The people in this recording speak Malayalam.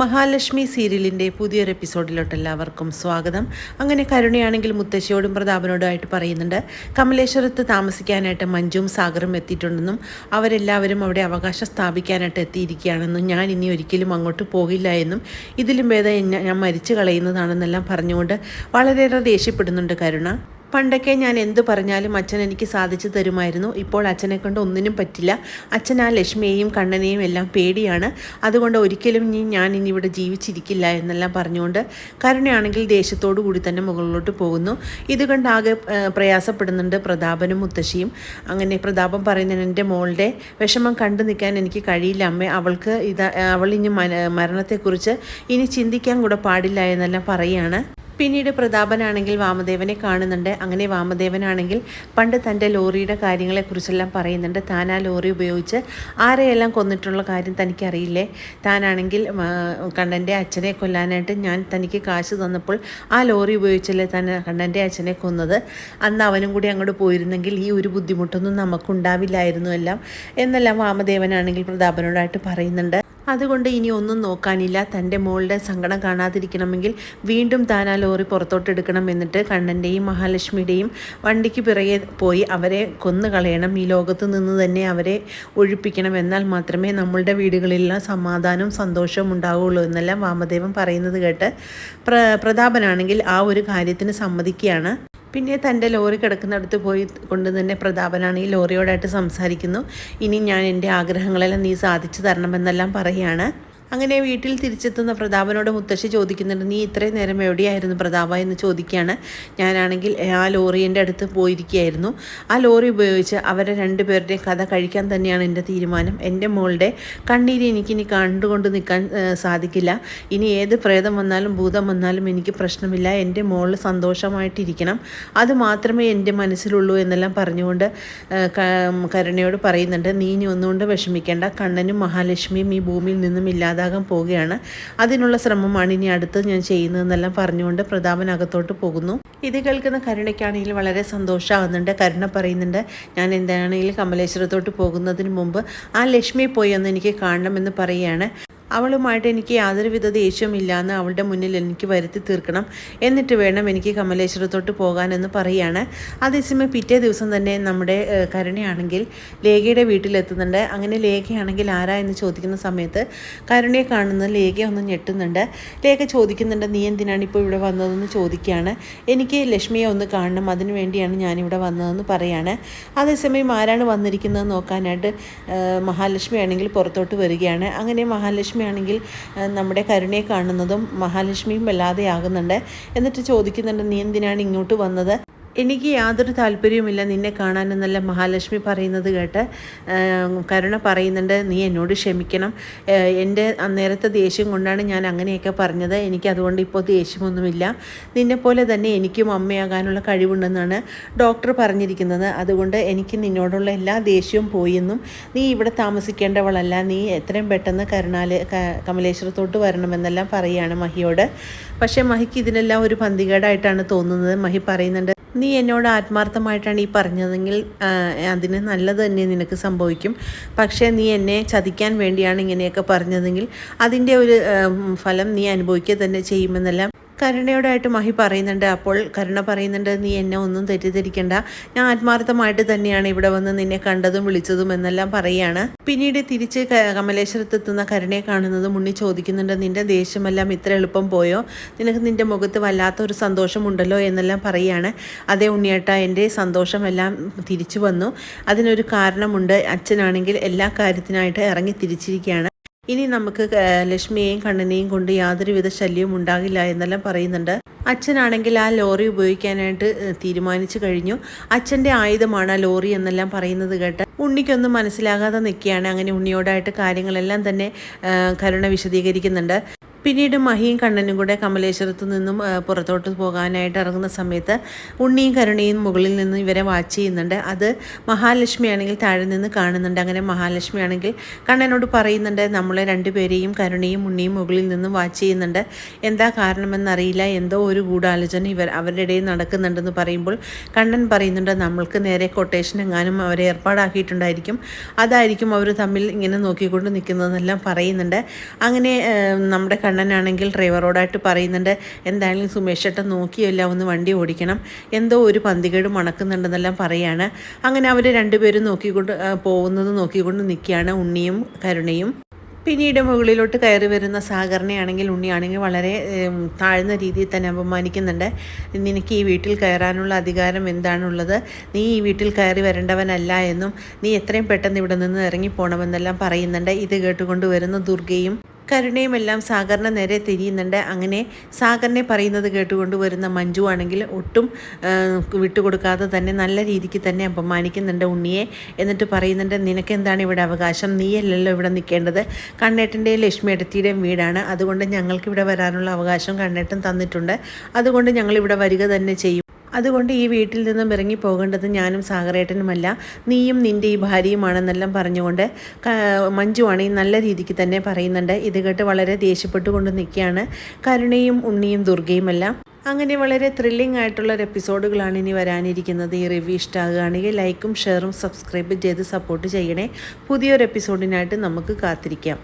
മഹാലക്ഷ്മി സീരിയലിൻ്റെ പുതിയൊരു എപ്പിസോഡിലോട്ട് എല്ലാവർക്കും സ്വാഗതം. അങ്ങനെ കരുണയാണെങ്കിൽ മുത്തശ്ശിയോടും പ്രതാപനോടുമായിട്ട് പറയുന്നുണ്ട്, കമലേശ്വരത്ത് താമസിക്കാനായിട്ട് മഞ്ജുവും സാഗറും എത്തിയിട്ടുണ്ടെന്നും അവരെല്ലാവരും അവിടെ അവകാശം സ്ഥാപിക്കാനായിട്ട് എത്തിയിരിക്കുകയാണെന്നും ഞാൻ ഇനി ഒരിക്കലും അങ്ങോട്ട് പോകില്ല എന്നും ഇതിലും ഭേദം ഞാൻ മരിച്ചു കളയുന്നതാണെന്നെല്ലാം പറഞ്ഞുകൊണ്ട് വളരെയേറെ ദേഷ്യപ്പെടുന്നുണ്ട് കരുണ. പണ്ടൊക്കെ ഞാൻ എന്ത് പറഞ്ഞാലും അച്ഛൻ എനിക്ക് സാധിച്ചു തരുമായിരുന്നു. ഇപ്പോൾ അച്ഛനെ കൊണ്ട് ഒന്നിനും പറ്റില്ല. അച്ഛൻ ആ ലക്ഷ്മിയെയും കണ്ണനെയും എല്ലാം പേടിയാണ്. അതുകൊണ്ട് ഒരിക്കലും ഞാൻ ഇനി ഇവിടെ ജീവിച്ചിരിക്കില്ല എന്നെല്ലാം പറഞ്ഞുകൊണ്ട് കരുണയാണെങ്കിൽ ദേഷ്യത്തോടു കൂടി തന്നെ മുകളിലോട്ട് പോകുന്നു. ഇത് കണ്ട് ആകെ പ്രയാസപ്പെടുന്നുണ്ട് പ്രതാപനും മുത്തശ്ശിയും. അങ്ങനെ പ്രതാപം പറയുന്നത്, എൻ്റെ മോളുടെ വിഷമം കണ്ടു നിൽക്കാൻ എനിക്ക് കഴിയില്ല അമ്മേ. അവൾ ഇനി മരണത്തെക്കുറിച്ച് ഇനി ചിന്തിക്കാൻ കൂടെ പാടില്ല എന്നെല്ലാം പറയുകയാണ്. പിന്നീട് പ്രതാപനാണെങ്കിൽ വാമദേവനെ കാണുന്നുണ്ട്. അങ്ങനെ വാമദേവനാണെങ്കിൽ പണ്ട് തൻ്റെ ലോറിയുടെ കാര്യങ്ങളെക്കുറിച്ചെല്ലാം പറയുന്നുണ്ട്. താൻ ആ ലോറി ഉപയോഗിച്ച് ആരെയെല്ലാം കൊന്നിട്ടുള്ള കാര്യം തനിക്കറിയില്ലേ? താനാണെങ്കിൽ കണ്ണൻ്റെ അച്ഛനെ കൊല്ലാനായിട്ട് ഞാൻ തനിക്ക് കാശ് തന്നപ്പോൾ ആ ലോറി ഉപയോഗിച്ചല്ലേ താൻ കണ്ണൻ്റെ അച്ഛനെ കൊന്നത്. അന്ന് അവനും കൂടി അങ്ങോട്ട് പോയിരുന്നെങ്കിൽ ഈ ഒരു ബുദ്ധിമുട്ടൊന്നും നമുക്കുണ്ടാവില്ലായിരുന്നു എന്നെല്ലാം വാമദേവനാണെങ്കിൽ പ്രതാപനോടായിട്ട് പറയുന്നുണ്ട്. അതുകൊണ്ട് ഇനി ഒന്നും നോക്കാനില്ല. തൻ്റെ മോളുടെ സങ്കടം കാണാതിരിക്കണമെങ്കിൽ വീണ്ടും താൻ ആ ലോറി പുറത്തോട്ടെടുക്കണം. എന്നിട്ട് കണ്ണൻ്റെയും മഹാലക്ഷ്മിയുടെയും വണ്ടിക്ക് പിറകെ പോയി അവരെ കൊന്നുകളയണം. ഈ ലോകത്ത് നിന്ന് തന്നെ അവരെ ഒഴിപ്പിക്കണം. എന്നാൽ മാത്രമേ നമ്മളുടെ വീടുകളിലെല്ലാം സമാധാനവും സന്തോഷവും ഉണ്ടാവുകയുള്ളൂ എന്നെല്ലാം വാമദേവൻ പറയുന്നത് കേട്ട് പ്രതാപനാണെങ്കിൽ ആ ഒരു കാര്യത്തിന് സമ്മതിക്കുകയാണ്. പിന്നെ തൻ്റെ ലോറി കിടക്കുന്നിടത്ത് പോയി കൊണ്ട് തന്നെ പ്രതാപനാണ് ഈ ലോറിയോടായിട്ട് സംസാരിക്കുന്നു. ഇനി ഞാൻ എൻ്റെ ആഗ്രഹങ്ങളെല്ലാം നീ സാധിച്ചു തരണമെന്നെല്ലാം പറയുകയാണ്. അങ്ങനെ വീട്ടിൽ തിരിച്ചെത്തുന്ന പ്രതാപനോട് മുത്തശ്ശി ചോദിക്കുന്നുണ്ട്, നീ ഇത്രയും നേരം എവിടെയായിരുന്നു പ്രതാപ എന്ന് ചോദിക്കുകയാണ്. ഞാനാണെങ്കിൽ ആ ലോറിൻ്റെ അടുത്ത് പോയിരിക്കുകയായിരുന്നു. ആ ലോറി ഉപയോഗിച്ച് അവരെ രണ്ടുപേരുടെയും കഥ കഴിക്കാൻ തന്നെയാണ് എൻ്റെ തീരുമാനം. എൻ്റെ മോളുടെ കണ്ണീര് എനിക്കിനി കണ്ടുകൊണ്ട് നിൽക്കാൻ സാധിക്കില്ല. ഇനി ഏത് പ്രേതം വന്നാലും ഭൂതം വന്നാലും എനിക്ക് പ്രശ്നമില്ല. എൻ്റെ മോൾ സന്തോഷമായിട്ടിരിക്കണം, അത് മാത്രമേ എൻ്റെ മനസ്സിലുള്ളൂ എന്നെല്ലാം പറഞ്ഞുകൊണ്ട് കരുണയോട് പറയുന്നുണ്ട്. നീ ഇനി ഒന്നുകൊണ്ട് വിഷമിക്കേണ്ട. കണ്ണനും മഹാലക്ഷ്മിയും ഈ ഭൂമിയിൽ നിന്നും ഇല്ലാതാകാൻ പോവുകയാണ്. അതിനുള്ള ശ്രമമാണ് ഇനി അടുത്ത് ഞാൻ ചെയ്യുന്നതെന്നെല്ലാം പറഞ്ഞുകൊണ്ട് പ്രതാപൻ അകത്തോട്ട് പോകുന്നു. ഇത് കേൾക്കുന്ന കരുണയ്ക്കാണെങ്കിൽ വളരെ സന്തോഷമാകുന്നുണ്ട്. കരുണ പറയുന്നുണ്ട്, ഞാൻ എന്താണെങ്കിലും കമലേശ്വരത്തോട്ട് പോകുന്നതിന് മുമ്പ് ആ ലക്ഷ്മിയെ പോയി ഒന്ന് എനിക്ക് കാണണമെന്ന് പറയുകയാണ്. അവളുമായിട്ട് എനിക്ക് യാതൊരുവിധ ദേഷ്യമില്ലാന്ന് അവളുടെ മുന്നിൽ എനിക്ക് വരുത്തി തീർക്കണം. എന്നിട്ട് വേണം എനിക്ക് കമലേശ്വരത്തോട്ട് പോകാനെന്ന് പറയുകയാണ്. അതേസമയം പിറ്റേ ദിവസം തന്നെ നമ്മുടെ കരുണയാണെങ്കിൽ ലേഖയുടെ വീട്ടിലെത്തുന്നുണ്ട്. അങ്ങനെ ലേഖയാണെങ്കിൽ ആരാ എന്ന് ചോദിക്കുന്ന സമയത്ത് കരുണയെ കാണുന്നത് ലേഖ ഒന്ന് ഞെട്ടുന്നുണ്ട്. ലേഖ ചോദിക്കുന്നുണ്ട്, നീ എന്തിനാണ് ഇപ്പോൾ ഇവിടെ വന്നതെന്ന് ചോദിക്കുകയാണ്. എനിക്ക് ലക്ഷ്മിയെ ഒന്ന് കാണണം, അതിനു വേണ്ടിയാണ് ഞാനിവിടെ വന്നതെന്ന് പറയാണ്. അതേസമയം ആരാണ് വന്നിരിക്കുന്നത് നോക്കാനായിട്ട് മഹാലക്ഷ്മി ആണെങ്കിൽ പുറത്തോട്ട് വരികയാണ്. അങ്ങനെ മഹാലക്ഷ്മി ആണെങ്കിൽ നമ്മുടെ കരുണയെ കാണുന്നതും മഹാലക്ഷ്മിയും വല്ലാതെയാകുന്നുണ്ട്. എന്നിട്ട് ചോദിക്കുന്നുണ്ട്, നീ എന്തിനാണ് ഇങ്ങോട്ട് വന്നത്? എനിക്ക് യാതൊരു താല്പര്യവുമില്ല നിന്നെ കാണാനെന്നല്ല മഹാലക്ഷ്മി പറയുന്നത് കേട്ട് കരുണ പറയുന്നുണ്ട്, നീ എന്നോട് ക്ഷമിക്കണം. എൻ്റെ അന്നേരത്തെ ദേഷ്യം കൊണ്ടാണ് ഞാൻ അങ്ങനെയൊക്കെ പറഞ്ഞത്. എനിക്കതുകൊണ്ട് ഇപ്പോൾ ദേഷ്യമൊന്നുമില്ല. നിന്നെപ്പോലെ തന്നെ എനിക്കും അമ്മയാകാനുള്ള കഴിവുണ്ടെന്നാണ് ഡോക്ടർ പറഞ്ഞിരിക്കുന്നത്. അതുകൊണ്ട് എനിക്ക് നിന്നോടുള്ള എല്ലാ ദേഷ്യവും പോയെന്നും നീ ഇവിടെ താമസിക്കേണ്ടവളല്ല, നീ എത്രയും പെട്ടെന്ന് കമലേശ്വരത്തോട്ട് വരണമെന്നെല്ലാം പറയുകയാണ് മഹിയോട്. പക്ഷേ മഹിക്ക് ഇതിനെല്ലാം ഒരു പന്തികേടായിട്ടാണ് തോന്നുന്നത്. മഹി പറയുന്നുണ്ട്, നീ എന്നോട് ആത്മാർത്ഥമായിട്ടാണ് ഈ പറഞ്ഞതെങ്കിൽ അതിന് നല്ലത് തന്നെ നിനക്ക് സംഭവിക്കും. പക്ഷേ നീ എന്നെ ചതിക്കാൻ വേണ്ടിയാണ് ഇങ്ങനെയൊക്കെ പറഞ്ഞതെങ്കിൽ അതിൻ്റെ ഒരു ഫലം നീ അനുഭവിക്കുക തന്നെ ചെയ്യുമെന്നെല്ലാം കരുണയോടായിട്ട് മഹി പറയുന്നുണ്ട്. അപ്പോൾ കരുണ പറയുന്നുണ്ട്, നീ എന്നെ ഒന്നും തെറ്റിദ്ധരിക്കണ്ട, ഞാൻ ആത്മാർത്ഥമായിട്ട് തന്നെയാണ് ഇവിടെ വന്ന് നിന്നെ കണ്ടതും വിളിച്ചതും എന്നെല്ലാം പറയുകയാണ്. പിന്നീട് തിരിച്ച് കമലേശ്വരത്തെത്തുന്ന കരുണയെ കാണുന്നതും ഉണ്ണി ചോദിക്കുന്നുണ്ട്, നിന്റെ ദേഷ്യമെല്ലാം ഇത്ര എളുപ്പം പോയോ? നിനക്ക് നിന്റെ മുഖത്ത് വല്ലാത്തൊരു സന്തോഷമുണ്ടല്ലോ എന്നെല്ലാം പറയുകയാണ്. അതേ ഉണ്ണിയേട്ടാ, എൻ്റെ സന്തോഷമെല്ലാം തിരിച്ചു വന്നു. അതിനൊരു കാരണമുണ്ട്. അച്ഛനാണെങ്കിൽ എല്ലാ കാര്യത്തിനായിട്ട് ഇറങ്ങി തിരിച്ചിരിക്കുകയാണ്. ഇനി നമുക്ക് ലക്ഷ്മിയെയും കണ്ണനെയും കൊണ്ട് യാതൊരുവിധ ശല്യവും ഉണ്ടാകില്ല എന്നെല്ലാം പറയുന്നുണ്ട്. അച്ഛനാണെങ്കിൽ ആ ലോറി ഉപയോഗിക്കാനായിട്ട് തീരുമാനിച്ചു കഴിഞ്ഞു. അച്ഛൻ്റെ ആയുധമാണ് ആ ലോറി എന്നെല്ലാം പറയുന്നത് കേട്ട് ഉണ്ണിക്കൊന്നും മനസ്സിലാകാതെ നിൽക്കുകയാണ്. അങ്ങനെ ഉണ്ണിയോടായിട്ട് കാര്യങ്ങളെല്ലാം തന്നെ കരുണ വിശദീകരിക്കുന്നുണ്ട്. പിന്നീട് മഹിയും കണ്ണനും കൂടെ കമലേശ്വരത്ത് നിന്നും പുറത്തോട്ട് പോകാനായിട്ട് ഇറങ്ങുന്ന സമയത്ത് ഉണ്ണിയും കരുണയും മുകളിൽ നിന്ന് ഇവരെ വാച്ച് ചെയ്യുന്നുണ്ട്. അത് മഹാലക്ഷ്മി ആണെങ്കിൽ താഴെ നിന്ന് കാണുന്നുണ്ട്. അങ്ങനെ മഹാലക്ഷ്മി ആണെങ്കിൽ കണ്ണനോട് പറയുന്നുണ്ട്, നമ്മളെ രണ്ടുപേരെയും കരുണയും ഉണ്ണിയും മുകളിൽ നിന്നും വാച്ച് ചെയ്യുന്നുണ്ട്, എന്താ കാരണമെന്നറിയില്ല, എന്തോ ഒരു ഗൂഢാലോചന അവരുടെ ഇടയിൽ നടക്കുന്നുണ്ടെന്ന് പറയുമ്പോൾ കണ്ണൻ പറയുന്നുണ്ട്, നമ്മൾക്ക് നേരെ കൊട്ടേഷൻ എങ്ങാനും അവരെ ഏർപ്പാടാക്കിയിട്ടുണ്ടായിരിക്കും, അതായിരിക്കും അവർ തമ്മിൽ ഇങ്ങനെ നോക്കിക്കൊണ്ട് നിൽക്കുന്നതെന്നെല്ലാം പറയുന്നുണ്ട്. അങ്ങനെ നമ്മുടെ കണ്ണനാണെങ്കിൽ ഡ്രൈവറോടായിട്ട് പറയുന്നുണ്ട്, എന്തായാലും സുമേഷ് ചേട്ടൻ നോക്കിയല്ല ഒന്ന് വണ്ടി ഓടിക്കണം, എന്തോ ഒരു പന്തികേട് മണക്കുന്നുണ്ടെന്നെല്ലാം പറയാണ്. അങ്ങനെ അവർ രണ്ടുപേരും നോക്കിക്കൊണ്ട് നിൽക്കുകയാണ് ഉണ്ണിയും കരുണയും. പിന്നീട് മുകളിലോട്ട് കയറി വരുന്ന സാഗറിനെയാണെങ്കിൽ ഉണ്ണിയാണെങ്കിൽ വളരെ താഴ്ന്ന രീതിയിൽ തന്നെ അപമാനിക്കുന്നുണ്ട്. നിനക്ക് ഈ വീട്ടിൽ കയറാനുള്ള അധികാരം എന്താണുള്ളത്, നീ ഈ വീട്ടിൽ കയറി വരേണ്ടവനല്ല എന്നും നീ എത്രയും പെട്ടെന്ന് ഇവിടെ നിന്ന് ഇറങ്ങിപ്പോണമെന്നെല്ലാം പറയുന്നുണ്ട്. ഇത് കേട്ടുകൊണ്ട് വരുന്ന ദുർഗയും കരുണയും എല്ലാം സാഗറിന് നേരെ തിരിയുന്നുണ്ട്. അങ്ങനെ സാഗറിനെ പറയുന്നത് കേട്ടുകൊണ്ട് വരുന്ന മഞ്ജു ആണെങ്കിൽ ഒട്ടും വിട്ടുകൊടുക്കാതെ തന്നെ നല്ല രീതിക്ക് തന്നെ അപമാനിക്കുന്നുണ്ട് ഉണ്ണിയെ. എന്നിട്ട് പറയുന്നുണ്ട്, നിനക്കെന്താണ് ഇവിടെ അവകാശം, നീയല്ലല്ലോ ഇവിടെ നിൽക്കേണ്ടത്, കണ്ണേട്ടൻ്റെയും ലക്ഷ്മി എടുത്തിയുടെയും വീടാണ്, അതുകൊണ്ട് ഞങ്ങൾക്കിവിടെ വരാനുള്ള അവകാശം കണ്ണേട്ടൻ തന്നിട്ടുണ്ട്, അതുകൊണ്ട് ഞങ്ങളിവിടെ വരിക തന്നെ ചെയ്യും, അതുകൊണ്ട് ഈ വീട്ടിൽ നിന്നും ഇറങ്ങി പോകേണ്ടത് ഞാനും സാഗറേട്ടനുമല്ല, നീയും നിൻ്റെ ഈ ഭാര്യയുമാണെന്നെല്ലാം പറഞ്ഞുകൊണ്ട് മഞ്ജു ആണെങ്കിൽ നല്ല രീതിക്ക് തന്നെ പറയുന്നുണ്ട്. ഇത് കേട്ട് വളരെ ദേഷ്യപ്പെട്ടുകൊണ്ട് നിൽക്കുകയാണ് കരുണയും ഉണ്ണിയും ദുർഗയുമെല്ലാം. അങ്ങനെ വളരെ ത്രില്ലിംഗ് ആയിട്ടുള്ള ഒരു എപ്പിസോഡുകളാണ് ഇനി വരാനിരിക്കുന്നത്. ഈ റിവ്യൂ ഇഷ്ടമാകുകയാണെങ്കിൽ ലൈക്കും ഷെയറും സബ്സ്ക്രൈബും ചെയ്ത് സപ്പോർട്ട് ചെയ്യണേ. പുതിയൊരു എപ്പിസോഡിനായിട്ട് നമുക്ക് കാത്തിരിക്കാം.